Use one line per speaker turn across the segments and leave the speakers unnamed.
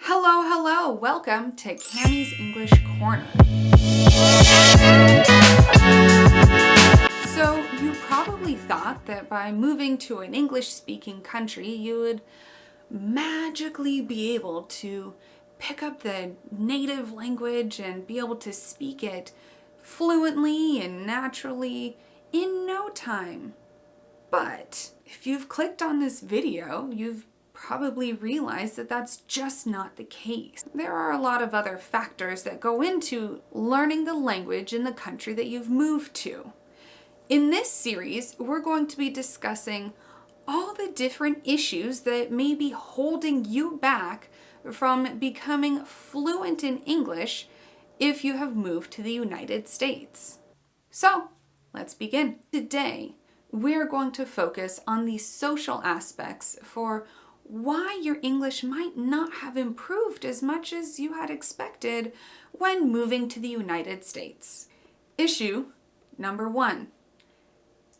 Hello, hello! Welcome to Cami's English Corner. So, you probably thought that by moving to an English-speaking country, you would magically be able to pick up the native language and be able to speak it fluently and naturally in no time. But if you've clicked on this video, you've probably realized that that's just not the case. There are a lot of other factors that go into learning the language in the country that you've moved to. In this series, we're going to be discussing all the different issues that may be holding you back from becoming fluent in English if you have moved to the United States. So, let's begin. Today, we're going to focus on the social aspects for why your English might not have improved as much as you had expected when moving to the United States. Issue number 1.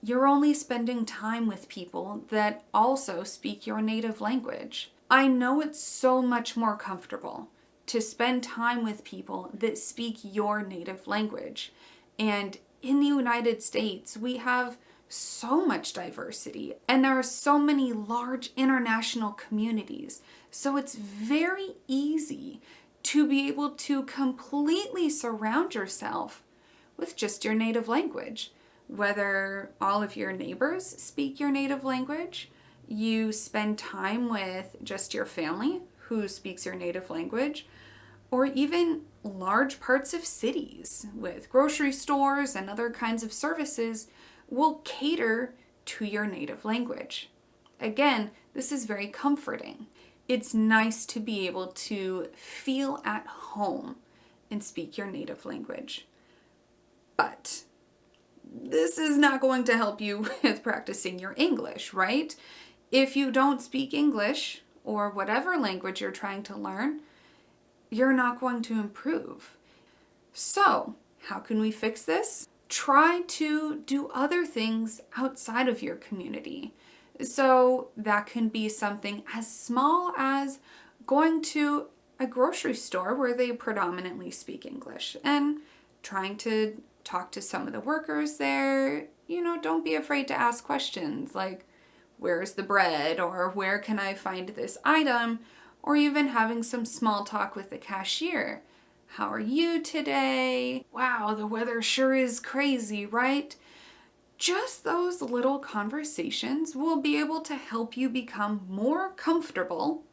You're only spending time with people that also speak your native language. I know it's so much more comfortable to spend time with people that speak your native language. And in the United States, we have so much diversity and there are so many large international communities. So it's very easy to be able to completely surround yourself with just your native language. Whether all of your neighbors speak your native language, you spend time with just your family who speaks your native language, or even large parts of cities with grocery stores and other kinds of services will cater to your native language. Again, this is very comforting. It's nice to be able to feel at home and speak your native language. But this is not going to help you with practicing your English, right? If you don't speak English or whatever language you're trying to learn, you're not going to improve. So, how can we fix this? Try to do other things outside of your community. So that can be something as small as going to a grocery store where they predominantly speak English and trying to talk to some of the workers there. Don't be afraid to ask questions like, where's the bread? Or where can I find this item? Or even having some small talk with the cashier. How are you today? Wow, the weather sure is crazy, right? Just those little conversations will be able to help you become more comfortable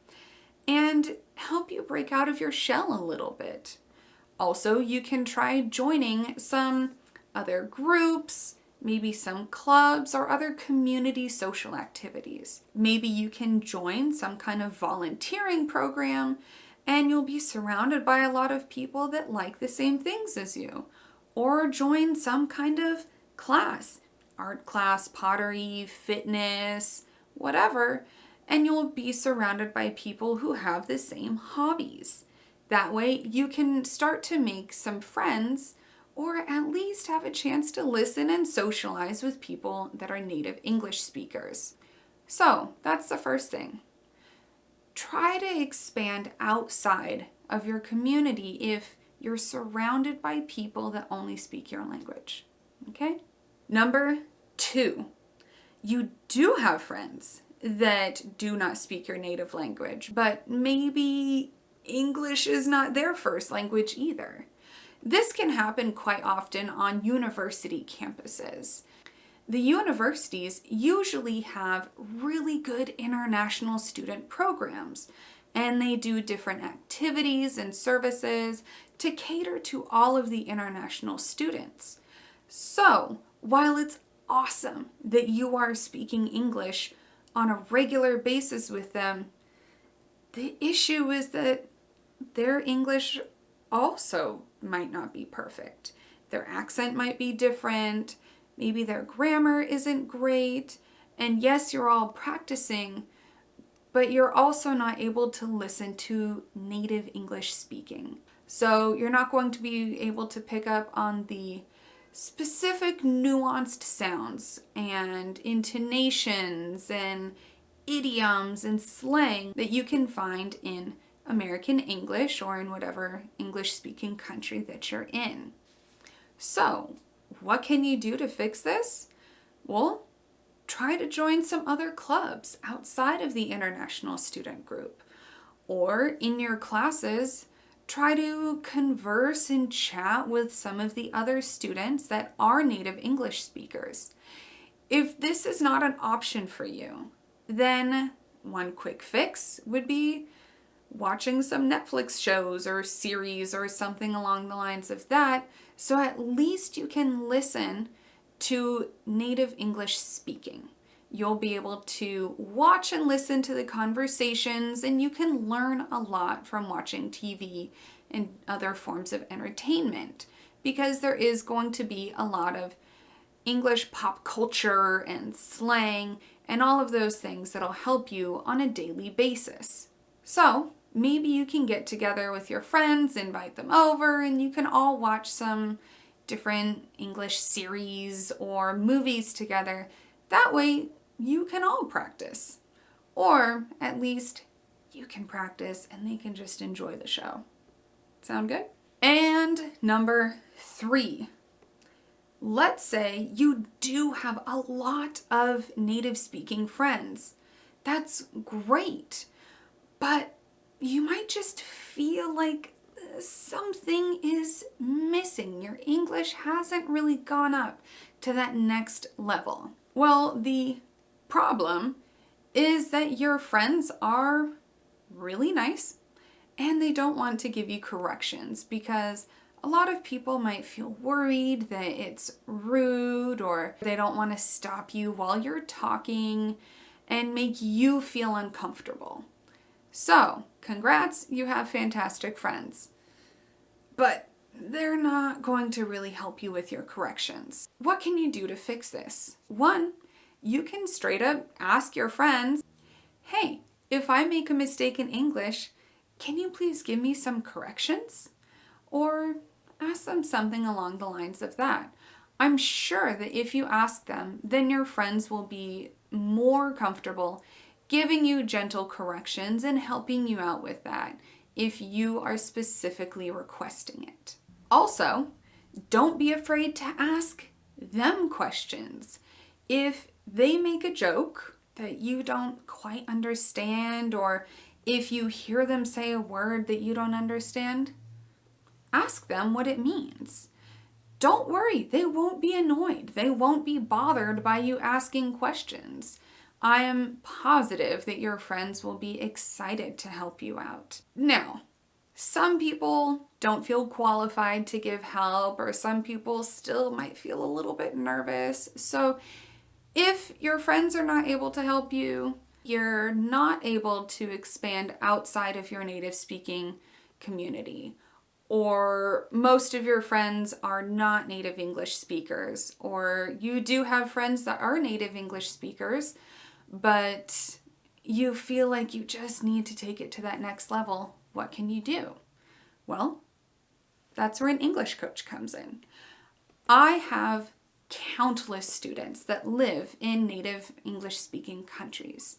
and help you break out of your shell a little bit. Also, you can try joining some other groups, maybe some clubs or other community social activities. Maybe you can join some kind of volunteering program and you'll be surrounded by a lot of people that like the same things as you. Or join some kind of class, art class, pottery, fitness, whatever, and you'll be surrounded by people who have the same hobbies. That way you can start to make some friends or at least have a chance to listen and socialize with people that are native English speakers. So that's the first thing. Try to expand outside of your community if you're surrounded by people that only speak your language. Okay? Number 2, you do have friends that do not speak your native language, but maybe English is not their first language either. This can happen quite often on university campuses. The universities usually have really good international student programs, and they do different activities and services to cater to all of the international students. So, while it's awesome that you are speaking English on a regular basis with them, the issue is that their English also might not be perfect. Their accent might be different. Maybe their grammar isn't great, and yes, you're all practicing, but you're also not able to listen to native English speaking. So you're not going to be able to pick up on the specific nuanced sounds and intonations and idioms and slang that you can find in American English or in whatever English-speaking country that you're in. So, what can you do to fix this? Well, try to join some other clubs outside of the international student group. Or in your classes, try to converse and chat with some of the other students that are native English speakers. If this is not an option for you, then one quick fix would be watching some Netflix shows or series or something along the lines of that, so at least you can listen to native English speaking. You'll be able to watch and listen to the conversations, and you can learn a lot from watching TV and other forms of entertainment, because there is going to be a lot of English pop culture and slang and all of those things that'll help you on a daily basis. So maybe you can get together with your friends, invite them over, and you can all watch some different English series or movies together. That way you can all practice. Or at least you can practice and they can just enjoy the show. Sound good? And number 3. Let's say you do have a lot of native speaking friends. That's great. But you might just feel like something is missing. Your English hasn't really gone up to that next level. Well, the problem is that your friends are really nice and they don't want to give you corrections, because a lot of people might feel worried that it's rude, or they don't want to stop you while you're talking and make you feel uncomfortable. So, congrats, you have fantastic friends. But they're not going to really help you with your corrections. What can you do to fix this? 1, you can straight up ask your friends, hey, if I make a mistake in English, can you please give me some corrections? Or ask them something along the lines of that. I'm sure that if you ask them, then your friends will be more comfortable giving you gentle corrections and helping you out with that if you are specifically requesting it. Also, don't be afraid to ask them questions. If they make a joke that you don't quite understand, or if you hear them say a word that you don't understand, ask them what it means. Don't worry, they won't be annoyed. They won't be bothered by you asking questions. I am positive that your friends will be excited to help you out. Now, some people don't feel qualified to give help, or some people still might feel a little bit nervous. So if your friends are not able to help you, you're not able to expand outside of your native speaking community, or most of your friends are not native English speakers, or you do have friends that are native English speakers, but you feel like you just need to take it to that next level, what can you do? Well, that's where an English coach comes in. I have countless students that live in native English speaking countries,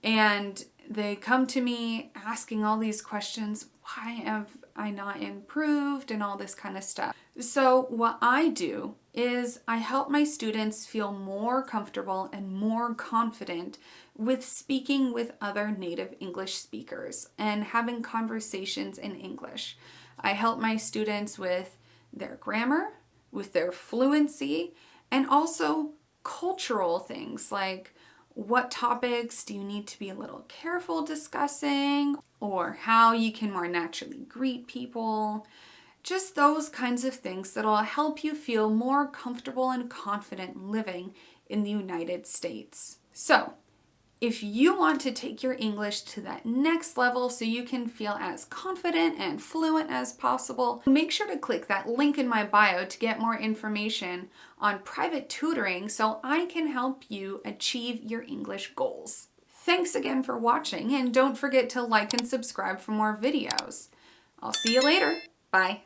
and they come to me asking all these questions. Why have I not improved and all this kind of stuff? So what I do is I help my students feel more comfortable and more confident with speaking with other native English speakers and having conversations in English. I help my students with their grammar, with their fluency, and also cultural things like what topics do you need to be a little careful discussing, or how you can more naturally greet people. Just those kinds of things that'll help you feel more comfortable and confident living in the United States. So, if you want to take your English to that next level so you can feel as confident and fluent as possible, make sure to click that link in my bio to get more information on private tutoring so I can help you achieve your English goals. Thanks again for watching, and don't forget to like and subscribe for more videos. I'll see you later. Bye.